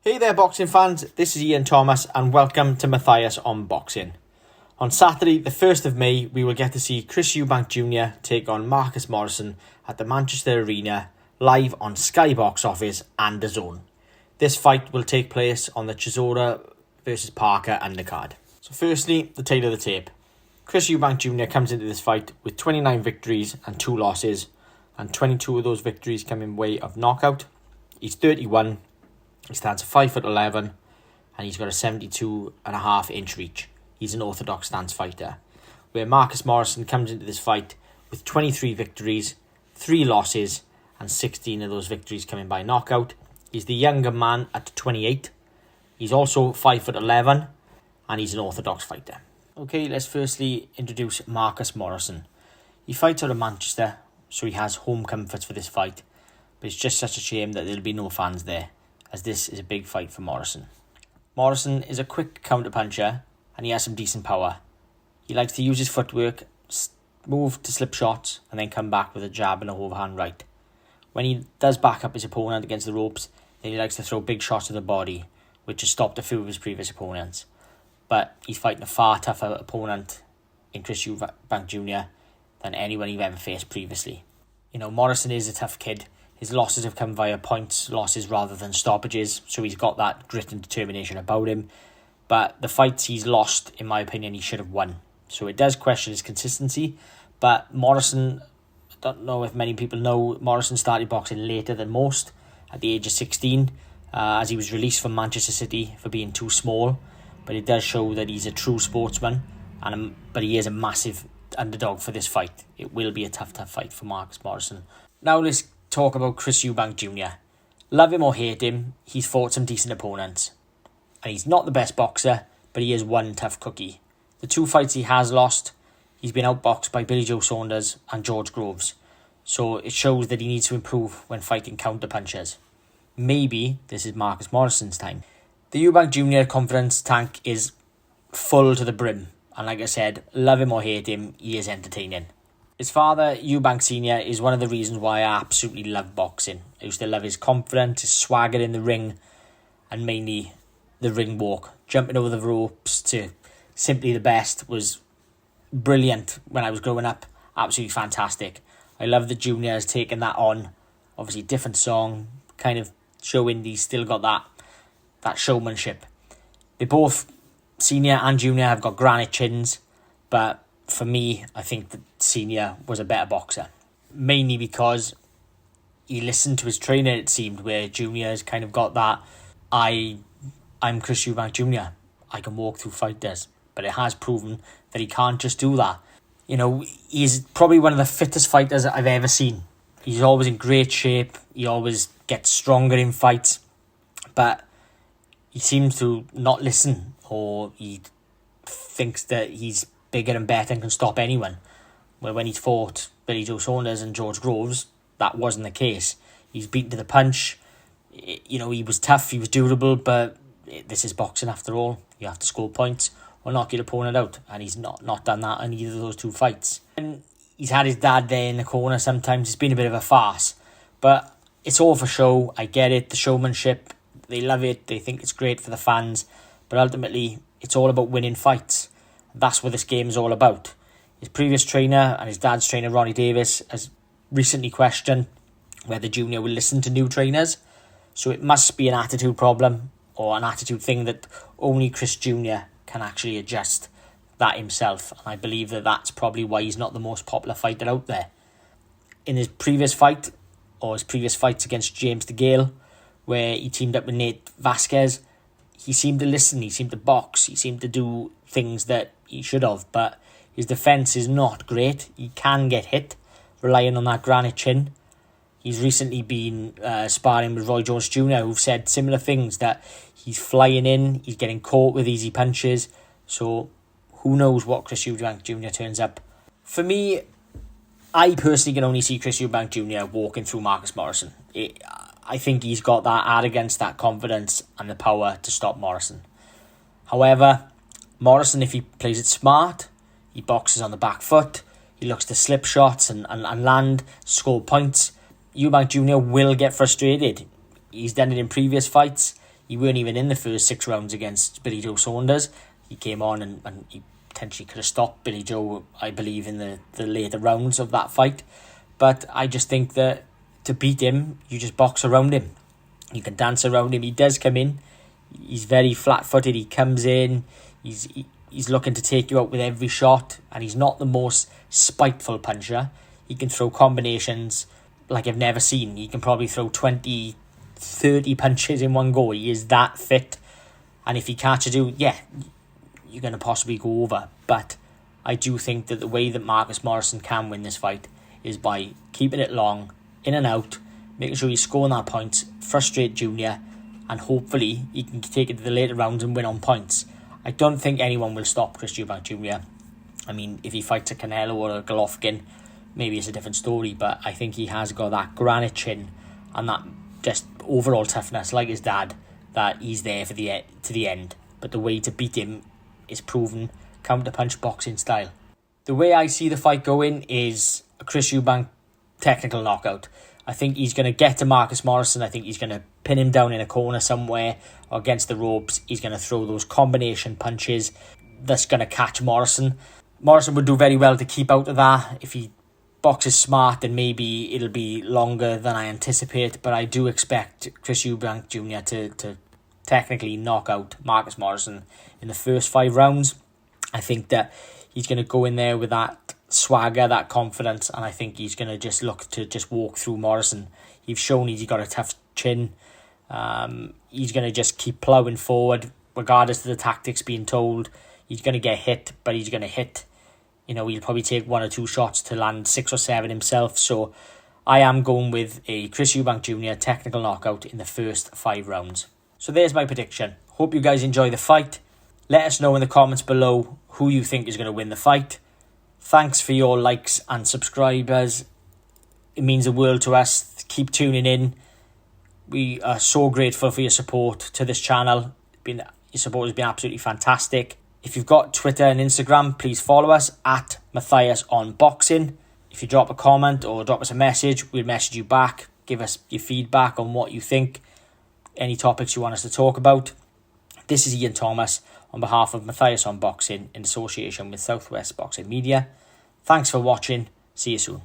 Hey there boxing fans, this is Ian Thomas and welcome to Matthias on Boxing. On Saturday the 1st of May we will get to see Chris Eubank Jr take on Marcus Morrison at the Manchester Arena live on Sky Box Office and DAZN. This fight will take place on the Chisora versus Parker undercard. So firstly, the tail of the tape. Chris Eubank Jr comes into this fight with 29 victories and 2 losses, and 22 of those victories come in way of knockout. He's 31. He stands 5'11", and he's got a 72.5-inch reach. He's an orthodox stance fighter. Where Marcus Morrison comes into this fight with 23 victories, 3 losses, and 16 of those victories coming by knockout. He's the younger man at 28. He's also 5'11", and he's an orthodox fighter. Okay, let's firstly introduce Marcus Morrison. He fights out of Manchester, so he has home comforts for this fight. But it's just such a shame that there'll be no fans there, as this is a big fight for Morrison. Morrison is a quick counter-puncher and he has some decent power. He likes to use his footwork, move to slip shots and then come back with a jab and a overhand right. When he does back up his opponent against the ropes, then he likes to throw big shots to the body, which has stopped a few of his previous opponents. But he's fighting a far tougher opponent in Chris Eubank Jr than anyone he's ever faced previously. You know, Morrison is a tough kid. His losses have come via points losses rather than stoppages, so he's got that grit and determination about him. But the fights he's lost, in my opinion, he should have won. So it does question his consistency. But Morrison, I don't know if many people know, Morrison started boxing later than most, at the age of 16, as he was released from Manchester City for being too small. But it does show that he's a true sportsman, but he is a massive underdog for this fight. It will be a tough fight for Marcus Morrison. Now let's talk about Chris Eubank Jr. Love him or hate him, he's fought some decent opponents. And he's not the best boxer, but he is one tough cookie. The 2 fights he has lost, he's been outboxed by Billy Joe Saunders and George Groves. So it shows that he needs to improve when fighting counter-punchers. Maybe this is Marcus Morrison's time. The Eubank Jr confidence tank is full to the brim. And like I said, love him or hate him, he is entertaining. His father, Eubank Sr, is one of the reasons why I absolutely love boxing. I used to love his confidence, his swagger in the ring, and mainly the ring walk. Jumping over the ropes to simply the best was brilliant when I was growing up. Absolutely fantastic. I love that Junior has taken that on. Obviously, different song, kind of showing he's still got that showmanship. They both, Senior and Junior, have got granite chins, but for me, I think that Senior was a better boxer. Mainly because he listened to his trainer, it seemed, where Junior has kind of got that, I'm Chris Eubank Jr. I can walk through fighters. But it has proven that he can't just do that. You know, he's probably one of the fittest fighters I've ever seen. He's always in great shape. He always gets stronger in fights. But he seems to not listen, or he thinks that he's bigger and better and can stop anyone. Where when he fought Billy Joe Saunders and George Groves, that wasn't the case. He's beaten to the punch. You know, he was tough, he was durable, but this is boxing after all. You have to score points or knock your opponent out, and he's not done that in either of those 2 fights. And he's had his dad there in the corner sometimes. It's been a bit of a farce, but it's all for show. I get it, the showmanship, they love it, they think it's great for the fans, but ultimately it's all about winning fights. That's what this game is all about. His previous trainer and his dad's trainer, Ronnie Davis, has recently questioned whether Junior will listen to new trainers. So it must be an attitude problem, or an attitude thing that only Chris Jr can actually adjust that himself. And I believe that that's probably why he's not the most popular fighter out there. In his previous fight, or his previous fights against James DeGale, where he teamed up with Nate Vasquez, he seemed to listen, he seemed to box, he seemed to do things that he should have, but his defence is not great. He can get hit, relying on that granite chin. He's recently been sparring with Roy Jones Jr, who've said similar things, that he's flying in, he's getting caught with easy punches. So who knows what Chris Eubank Jr turns up. For me, I personally can only see Chris Eubank Jr walking through Marcus Morrison. I think he's got that arrogance, that confidence and the power to stop Morrison. However, Morrison, if he plays it smart, he boxes on the back foot, he looks to slip shots and land, score points, Eubank Jr will get frustrated. He's done it in previous fights. He weren't even in the first 6 rounds against Billy Joe Saunders. He came on and he potentially could have stopped Billy Joe, I believe, in the later rounds of that fight. But I just think that to beat him, you just box around him. You can dance around him. He does come in. He's very flat-footed. He comes in. He's looking to take you out with every shot. And he's not the most spiteful puncher. He can throw combinations like I've never seen. He can probably throw 20, 30 punches in one go. He is that fit. And if he catches you, yeah, you're going to possibly go over. But I do think that the way that Marcus Morrison can win this fight is by keeping it long, in and out, making sure he's scoring that points, frustrate Junior, and hopefully he can take it to the later rounds and win on points. I don't think anyone will stop Chris Eubank Jr. I mean, if he fights a Canelo or a Golovkin, maybe it's a different story, but I think he has got that granite chin and that just overall toughness, like his dad, that he's there for to the end. But the way to beat him is proven counter-punch boxing style. The way I see the fight going is a Chris Eubank technical knockout. I think he's going to get to Marcus Morrison. I think he's going to pin him down in a corner somewhere or against the ropes. He's going to throw those combination punches that's going to catch Morrison. Morrison would do very well to keep out of that. If he boxes smart, then maybe it'll be longer than I anticipate. But I do expect Chris Eubank Jr. to technically knock out Marcus Morrison in the first 5 rounds. I think that he's going to go in there with that swagger, that confidence, and I think he's going to just look to just walk through Morrison. He's shown he's got a tough chin. He's going to just keep ploughing forward, regardless of the tactics being told. He's going to get hit, but he's going to hit. You know, he'll probably take 1 or 2 shots to land 6 or 7 himself. So I am going with a Chris Eubank Jr. technical knockout in the first 5 rounds. So there's my prediction. Hope you guys enjoy the fight. Let us know in the comments below who you think is going to win the fight. Thanks for your likes and subscribers. It means the world to us. Keep tuning in. We are so grateful for your support to this channel. Your support has been absolutely fantastic. If you've got Twitter and Instagram, please follow us at Matthias on Boxing. If you drop a comment or drop us a message, we'll message you back. Give us your feedback on what you think. Any topics you want us to talk about. This is Ian Thomas on behalf of Matthias on Boxing in association with Southwest Boxing Media. Thanks for watching. See you soon.